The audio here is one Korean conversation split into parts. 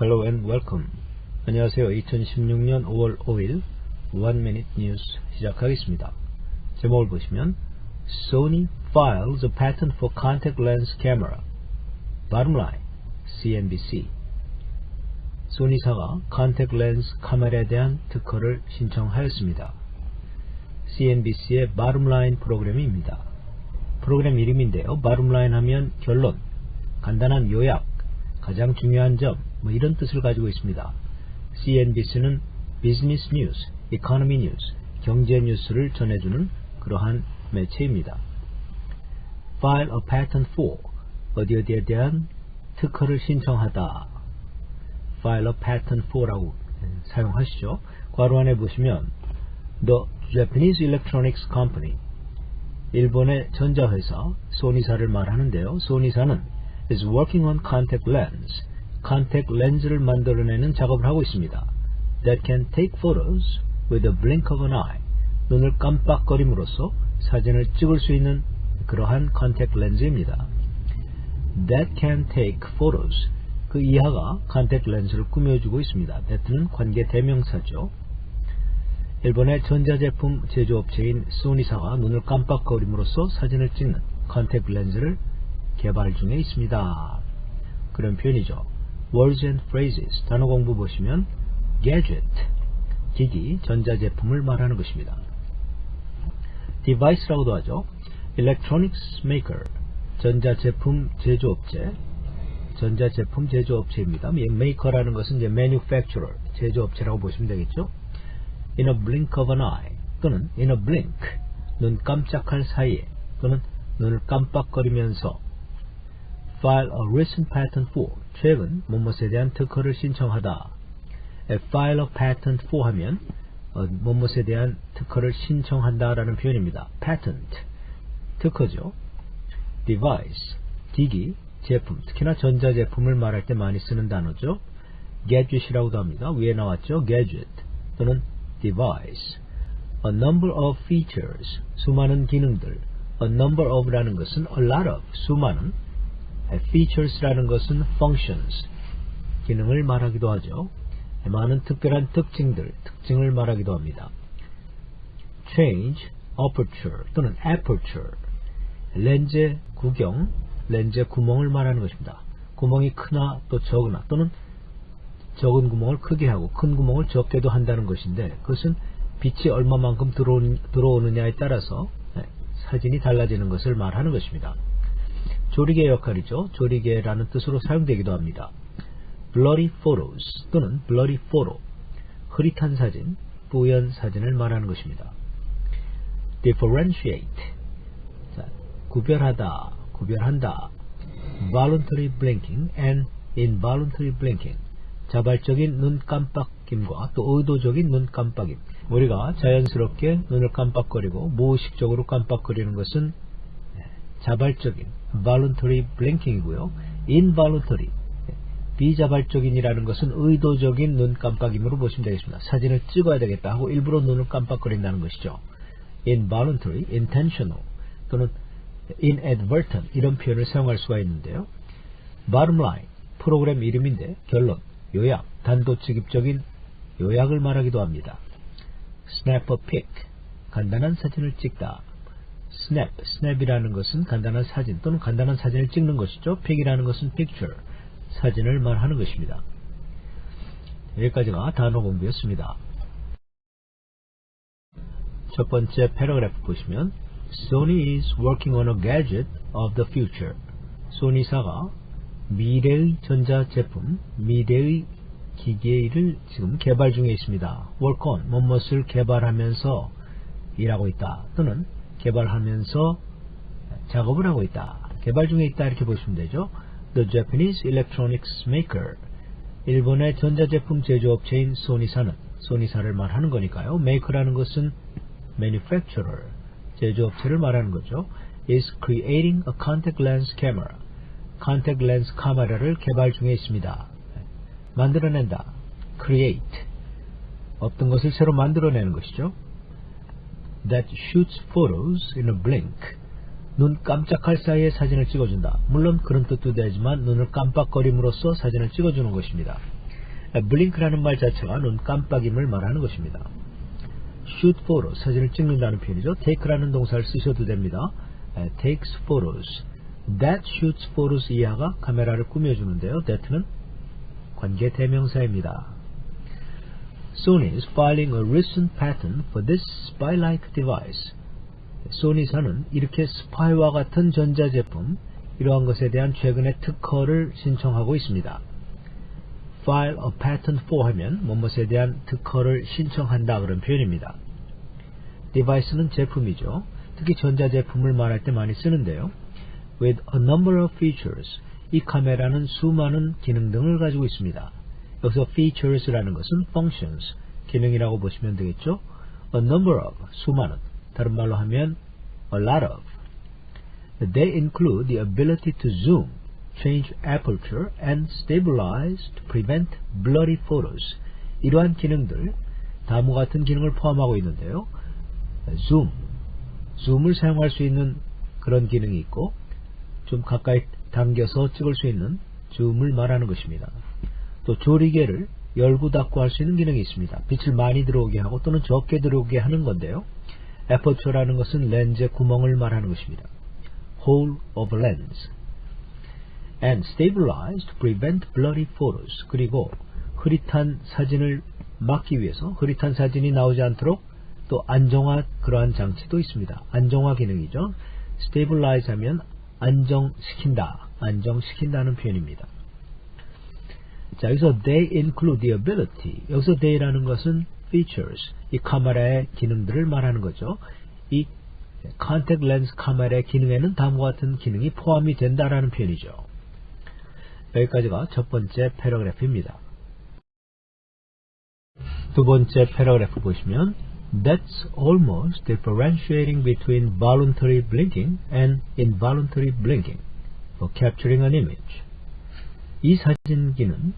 Hello and welcome. 안녕하세요. 2016년 5월 5일 One Minute News 시작하겠습니다. 제목을 보시면 Sony files a patent for contact lens camera. Bottom line, CNBC. 소니사가 컨택 렌즈 카메라에 대한 특허를 신청하였습니다. CNBC의 Bottom Line 프로그램입니다. 프로그램 이름인데요. Bottom Line 하면 결론, 간단한 요약, 가장 중요한 점, 이런 뜻을 가지고 있습니다. CNBC는 비즈니스 뉴스, 이코노미 뉴스, 경제 뉴스를 전해주는 그러한 매체입니다. File a patent for, 어디에 대한 특허를 신청하다. File a patent for라고 사용하시죠. 괄호 안에 보시면 The Japanese Electronics Company, 일본의 전자회사 소니사를 말하는데요. 소니사는 is working on contact lens, 컨택 렌즈를 만들어내는 작업을 하고 있습니다. That can take photos with a blink of an eye, 눈을 깜빡거림으로써 사진을 찍을 수 있는 그러한 컨택 렌즈입니다. That can take photos, 그 이하가 컨택 렌즈를 꾸며주고 있습니다. that는 관계 대명사죠. 일본의 전자제품 제조업체인 소니사가 눈을 깜빡거림으로써 사진을 찍는 컨택 렌즈를 개발 중에 있습니다. 그런 표현이죠. Words and phrases, 단어 공부 보시면 gadget, 기기, 전자제품을 말하는 것입니다. device라고도 하죠. electronics maker, 전자제품 제조업체입니다. maker라는 것은 이제 manufacturer, 제조업체라고 보시면 되겠죠. in a blink of an eye, 또는 in a blink, 눈 깜짝할 사이에, 또는 눈을 깜빡거리면서 file a recent patent for, 최근 뭐뭇에 대한 특허를 신청하다. file a patent for 하면 뭐뭇에 대한 특허를 신청한다 라는 표현입니다. patent, 특허죠. device, 기기, 제품, 특히나 전자제품을 말할 때 많이 쓰는 단어죠. gadget이라고도 합니다. 위에 나왔죠. gadget 또는 device. A number of features, 수많은 기능들. A number of 라는 것은 a lot of, 수많은. features라는 것은 functions, 기능을 말하기도 하죠. 많은 특별한 특징을 말하기도 합니다. change, aperture 또는 aperture, 렌즈 구경, 렌즈 구멍을 말하는 것입니다. 구멍이 크나 또 적으나 또는 적은 구멍을 크게 하고 큰 구멍을 적게도 한다는 것인데, 그것은 빛이 얼마만큼 들어오느냐에 따라서 사진이 달라지는 것을 말하는 것입니다. 조리개 역할이죠. 조리개라는 뜻으로 사용되기도 합니다. blurry photos 또는 blurry photo, 흐릿한 사진, 뿌연 사진을 말하는 것입니다. differentiate, 구별한다. voluntary blinking and involuntary blinking, 자발적인 눈 깜빡임과 또 의도적인 눈 깜빡임. 우리가 자연스럽게 눈을 깜빡거리고 무의식적으로 깜빡거리는 것은 자발적인 voluntary blinking이고요. involuntary, 비자발적인이라는 것은 의도적인 눈 깜빡임으로 보시면 되겠습니다. 사진을 찍어야 되겠다 하고 일부러 눈을 깜빡거린다는 것이죠. involuntary, intentional 또는 inadvertent, 이런 표현을 사용할 수가 있는데요. bottom line, 프로그램 이름인데 결론, 요약, 단도직입적인 요약을 말하기도 합니다. snap a pic, 간단한 사진을 찍다. snap이라는 것은 간단한 사진 또는 간단한 사진을 찍는 것이죠. pic이라는 것은 picture, 사진을 말하는 것입니다. 여기까지가 단어 공부였습니다. 첫 번째 패러그래프 보시면 Sony is working on a gadget of the future. 소니사가 미래의 전자제품, 미래의 기계를 지금 개발 중에 있습니다. work on, 무엇을 개발하면서 일하고 있다 또는 개발하면서 작업을 하고 있다, 개발 중에 있다, 이렇게 보시면 되죠. The Japanese Electronics Maker, 일본의 전자제품 제조업체인 소니사를 말하는 거니까요. maker라는 것은 manufacturer, 제조업체를 말하는 거죠. is creating a contact lens camera, 컨택 렌즈 카메라를 개발 중에 있습니다. 만들어낸다, create, 어떤 것을 새로 만들어내는 것이죠. that shoots photos in a blink, 눈 깜짝할 사이에 사진을 찍어준다. 물론 그런 뜻도 되지만 눈을 깜빡거림으로써 사진을 찍어주는 것입니다. blink라는 말 자체가 눈 깜빡임을 말하는 것입니다. shoot photos, 사진을 찍는다는 표현이죠. take라는 동사를 쓰셔도 됩니다. takes photos. that shoots photos 이하가 카메라를 꾸며주는데요. that는 관계 대명사입니다. Sony is filing a recent patent for this spy-like device. 소니사는 이렇게 스파이와 같은 전자제품, 이러한 것에 대한 최근의 특허를 신청하고 있습니다. File a patent for 하면 무엇에 대한 특허를 신청한다 그런 표현입니다. device는 제품이죠. 특히 전자제품을 말할 때 많이 쓰는데요. With a number of features, 이 카메라는 수많은 기능 등을 가지고 있습니다. 여기서 features라는 것은 functions, 기능이라고 보시면 되겠죠. A number of, 수많은, 다른 말로 하면 a lot of. They include the ability to zoom, change aperture, and stabilize to prevent blurry photos. 이러한 기능들, 다음과 같은 기능을 포함하고 있는데요. zoom을 사용할 수 있는 그런 기능이 있고, 좀 가까이 당겨서 찍을 수 있는 zoom을 말하는 것입니다. 또 조리개를 열고 닫고 할 수 있는 기능이 있습니다. 빛을 많이 들어오게 하고 또는 적게 들어오게 하는 건데요. aperture라는 것은 렌즈의 구멍을 말하는 것입니다. hole of lens. and stabilize to prevent blurry photos. 그리고 흐릿한 사진을 막기 위해서 흐릿한 사진이 나오지 않도록 또 안정화 그러한 장치도 있습니다. 안정화 기능이죠. stabilize 하면 안정시킨다, 안정시킨다는 표현입니다. 자, 여기서 they include the ability. 여기서 they라는 것은 features, 이 카메라의 기능들을 말하는 거죠. 이 contact lens 카메라의 기능에는 다음과 같은 기능이 포함이 된다라는 표현이죠. 여기까지가 첫 번째 패러그래프입니다. 두 번째 패러그래프 보시면 That's almost differentiating between voluntary blinking and involuntary blinking for capturing an image. 이 사진기는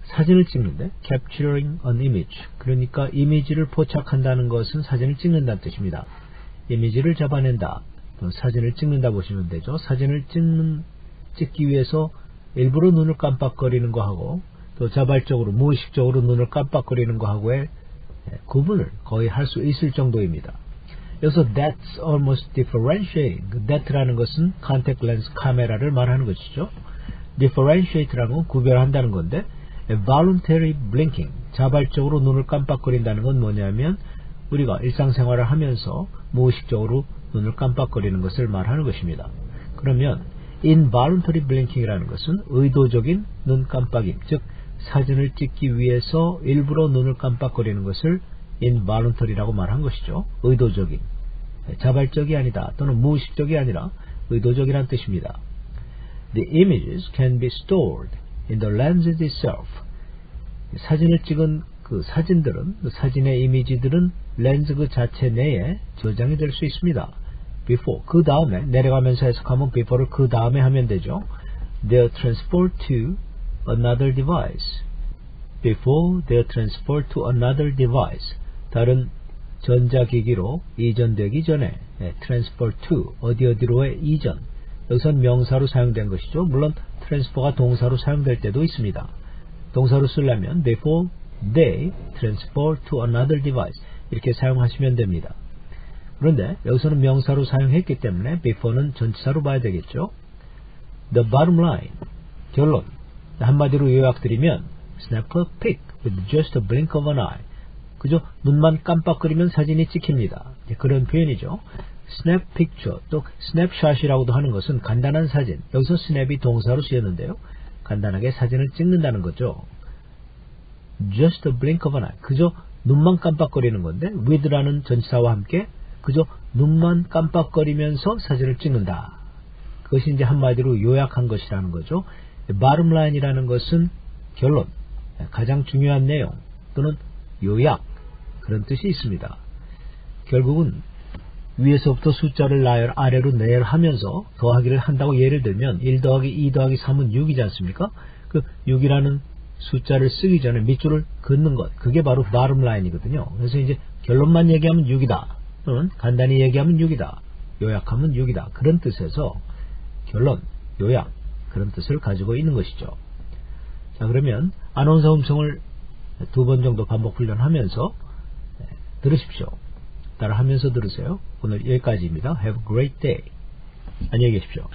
사진을 찍는데 capturing an image, 그러니까 이미지를 포착한다는 것은 사진을 찍는다는 뜻입니다. 이미지를 잡아낸다, 사진을 찍는다 보시면 되죠. 사진을 찍기 위해서 일부러 눈을 깜빡거리는 거하고 또 자발적으로 무의식적으로 눈을 깜빡거리는 거하고의 구분을 거의 할 수 있을 정도입니다. 여기서 that's almost differentiating, that라는 것은 contact lens 카메라를 말하는 것이죠. differentiate라는 건 구별한다는 건데 voluntary blinking, 자발적으로 눈을 깜빡거린다는 건 뭐냐면 우리가 일상생활을 하면서 무의식적으로 눈을 깜빡거리는 것을 말하는 것입니다. 그러면 involuntary blinking이라는 것은 의도적인 눈 깜빡임, 즉 사진을 찍기 위해서 일부러 눈을 깜빡거리는 것을 involuntary라고 말한 것이죠. 의도적인, 자발적이 아니다 또는 무의식적이 아니라 의도적이란 뜻입니다. The images can be stored in the lenses itself. 사진을 찍은 그 사진들은, 그 사진의 이미지들은 렌즈 그 자체 내에 저장이 될 수 있습니다. before, 그 다음에 내려가면서 해석하면 before를 그 다음에 하면 되죠. They are transferred to another device. Before they are transferred to another device. 다른 전자기기로 이전되기 전에 transfer to, 어디로의 이전. 여기선 명사로 사용된 것이죠. 물론 transfer가 동사로 사용될 때도 있습니다. 동사로 쓰려면 before they transfer to another device 이렇게 사용하시면 됩니다. 그런데 여기서는 명사로 사용했기 때문에 before는 전치사로 봐야 되겠죠. The bottom line, 결론, 한마디로 요약드리면 snap a pic with just a blink of an eye. 그죠? 눈만 깜빡거리면 사진이 찍힙니다. 그런 표현이죠. snap picture, 또 snapshot이라고도 하는 것은 간단한 사진. 여기서 snap이 동사로 쓰였는데요. 간단하게 사진을 찍는다는 거죠. just a blink of an eye. 그저 눈만 깜빡거리는 건데 with라는 전치사와 함께 그저 눈만 깜빡거리면서 사진을 찍는다. 그것이 이제 한마디로 요약한 것이라는 거죠. bottom line이라는 것은 결론, 가장 중요한 내용 또는 요약, 그런 뜻이 있습니다. 결국은 위에서부터 숫자를 아래로 내려하면서 더하기를 한다고 예를 들면 1 더하기 2 더하기 3은 6이지 않습니까? 그 6이라는 숫자를 쓰기 전에 밑줄을 긋는 것, 그게 바로 bottom line이거든요. 그래서 이제 결론만 얘기하면 6이다 또는 간단히 얘기하면 6이다, 요약하면 6이다, 그런 뜻에서 결론, 요약, 그런 뜻을 가지고 있는 것이죠. 자, 그러면 아나운서 음성을 2번 정도 반복 훈련하면서 들으십시오. 따라 하면서 들으세요. 오늘 여기까지입니다. Have a great day. 안녕히 계십시오.